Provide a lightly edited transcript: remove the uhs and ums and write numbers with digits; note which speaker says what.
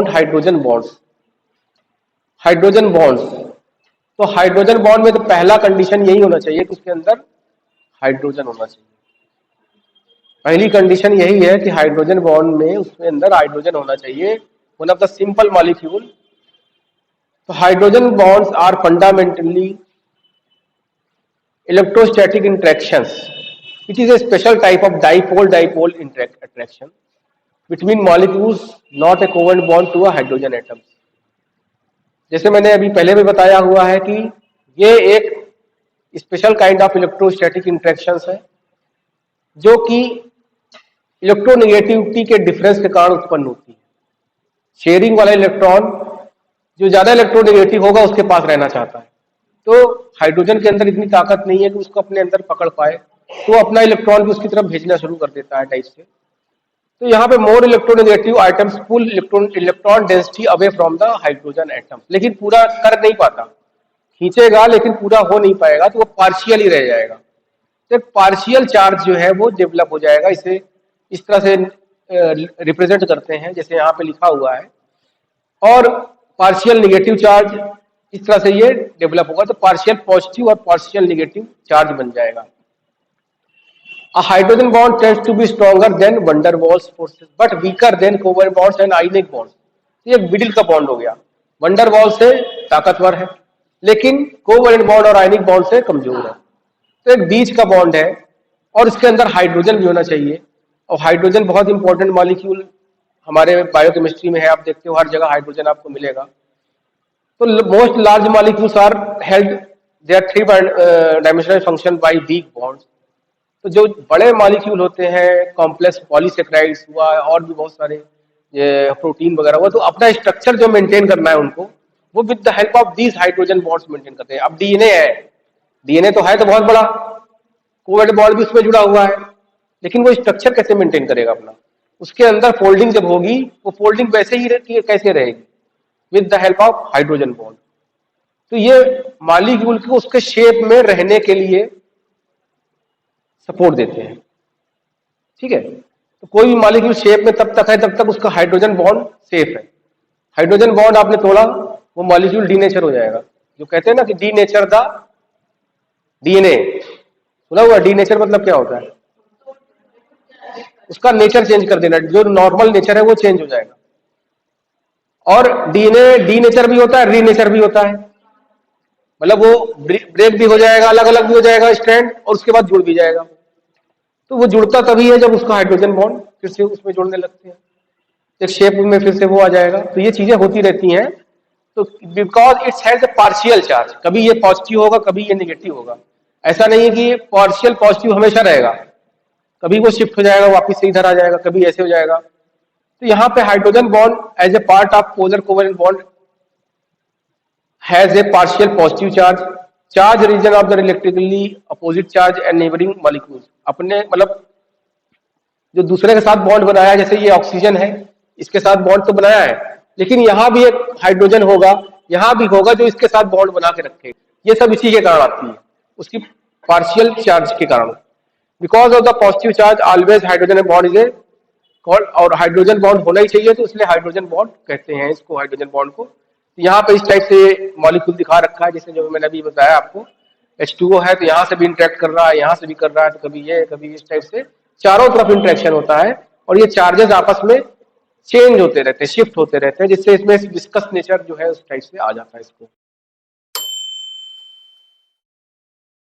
Speaker 1: About hydrogen bonds. Hydrogen bonds, तो hydrogen bond में तो पहला कंडीशन यही होना चाहिए कि उसके अंदर हाइड्रोजन होना चाहिए। पहली कंडीशन यही है कि हाइड्रोजन बॉन्ड में उसके अंदर हाइड्रोजन होना चाहिए, one of the simple molecule. तो hydrogen bonds are fundamentally electrostatic interactions. It is a special type of dipole attraction between molecules, not a covalent bond to a hydrogen atom। जैसे मैंने अभी पहले भी बताया हुआ है कि ये एक special kind of electrostatic interactions है जो कि इलेक्ट्रोनेगेटिविटी के डिफरेंस के कारण उत्पन्न होती है। शेयरिंग वाला इलेक्ट्रॉन जो ज्यादा इलेक्ट्रोनेगेटिव होगा उसके पास रहना चाहता है, तो हाइड्रोजन के अंदर इतनी ताकत नहीं है कि उसको अपने अंदर पकड़ पाए, तो अपना इलेक्ट्रॉन भी उसकी तरफ भेजना शुरू कर देता है टाइप से। तो यहाँ पे more electronegative atoms pull electron density away from the hydrogen atom, लेकिन पूरा कर नहीं पाता, खींचेगा लेकिन पूरा हो नहीं पाएगा, तो वो पार्शियल ही रह जाएगा। तो एक पार्शियल चार्ज जो है वो डेवलप हो जाएगा। इसे इस तरह से रिप्रेजेंट करते हैं जैसे यहाँ पे लिखा हुआ है, और पार्शियल नेगेटिव चार्ज इस तरह से ये डेवलप होगा, तो पार्शियल पॉजिटिव और पार्शियल नेगेटिव चार्ज बन जाएगा। A hydrogen bond tends to be stronger than van der Waals forces but weaker than covalent bonds and ionic bonds। ये मिडिल का बॉन्ड हो गया, van der Waals से ताकतवर है लेकिन कोवैलेंट बॉन्ड और आयनिक बॉन्ड से कमजोर है। तो एक बीच का बॉन्ड है और इसके अंदर हाइड्रोजन भी होना चाहिए, और हाइड्रोजन बहुत इंपॉर्टेंट मॉलिक्यूल हमारे बायोकेमिस्ट्री में है, आप देखते हो हर जगह हाइड्रोजन आपको मिलेगा। तो most large molecules are held there three dimensional function by weak bonds. तो जो बड़े मॉलिक्यूल होते हैं, कॉम्प्लेक्स पॉलीसेक्राइड्स हुआ और भी बहुत सारे प्रोटीन वगैरह हुआ, तो अपना स्ट्रक्चर जो मेंटेन करना है उनको, वो with the help of these hydrogen bonds maintain करते हैं। अब डीएनए है, डीएनए तो है तो बहुत बड़ा, कोवैलेंट बॉन्ड भी उसमें जुड़ा हुआ है, लेकिन वो स्ट्रक्चर कैसे मेंटेन करेगा अपना? उसके अंदर फोल्डिंग जब होगी, वो फोल्डिंग वैसे ही कैसे रहेगी? With the help of hydrogen bond. तो ये मॉलिक्यूल को उसके शेप में रहने के लिए सपोर्ट देते हैं, ठीक है। तो कोई भी मॉलिक्यूल शेप में तब तक है तब तक उसका हाइड्रोजन बॉन्ड सेफ है। हाइड्रोजन बॉन्ड आपने तोड़ा, वो मॉलिक्यूल डीनेचर हो जाएगा। जो कहते हैं ना कि डीनेचर द डीएनए, सुना हुआ? डीनेचर मतलब क्या होता है? उसका नेचर चेंज कर देना, जो नॉर्मल नेचर है वो चेंज हो जाएगा। और डीएनए डीनेचर भी होता है, रीनेचर भी होता है, मतलब वो ब्रेक भी हो जाएगा, अलग अलग भी हो जाएगा स्ट्रैंड, और उसके बाद जुड़ भी जाएगा। तो वो जुड़ता तभी है जब उसका हाइड्रोजन बॉन्ड फिर से उसमें जुड़ने लगते हैं, एक शेप में फिर से वो आ जाएगा। तो ये चीजें होती रहती हैं। तो because it's has a partial charge, कभी ये पॉजिटिव होगा कभी ये नेगेटिव होगा, ऐसा नहीं है कि पार्शियल पॉजिटिव हमेशा रहेगा, कभी वो शिफ्ट हो जाएगा वापिस से इधर आ जाएगा, कभी ऐसे हो जाएगा। तो यहाँ पे hydrogen bond as a part of polar covalent bond has a partial positive charge, charge region of the electrically opposite charge and neighbouring molecules. अपने मतलब जो दूसरे के साथ बॉन्ड बनाया, जैसे ये ऑक्सीजन है, इसके साथ बॉन्ड तो बनाया है, लेकिन यहाँ भी एक हाइड्रोजन होगा, यहाँ भी होगा जो इसके साथ बॉन्ड बना के रखे। ये सब इसी के कारण आती है, उसकी पार्शियल चार्ज के कारण। Because of the positive charge always hydrogen bond is a called, और हाइड्रोजन बॉन्ड होना ही चाहिए, तो इसलिए हाइड्रोजन बॉन्ड कहते हैं इसको, हाइड्रोजन बॉन्ड को। यहाँ पे इस टाइप से मॉलिक्यूल दिखा रखा है, जैसे जो मैंने अभी बताया आपको, H2O है तो यहाँ से भी इंटरेक्ट कर रहा है, यहाँ से भी कर रहा है, तो कभी ये कभी इस टाइप से चारों तरफ इंटरेक्शन होता है, और ये चार्जेस आपस में चेंज होते रहते हैं, शिफ्ट होते रहते हैं, जिससे इसमें विस्कस नेचर जो है उस टाइप से आ जाता है इसको।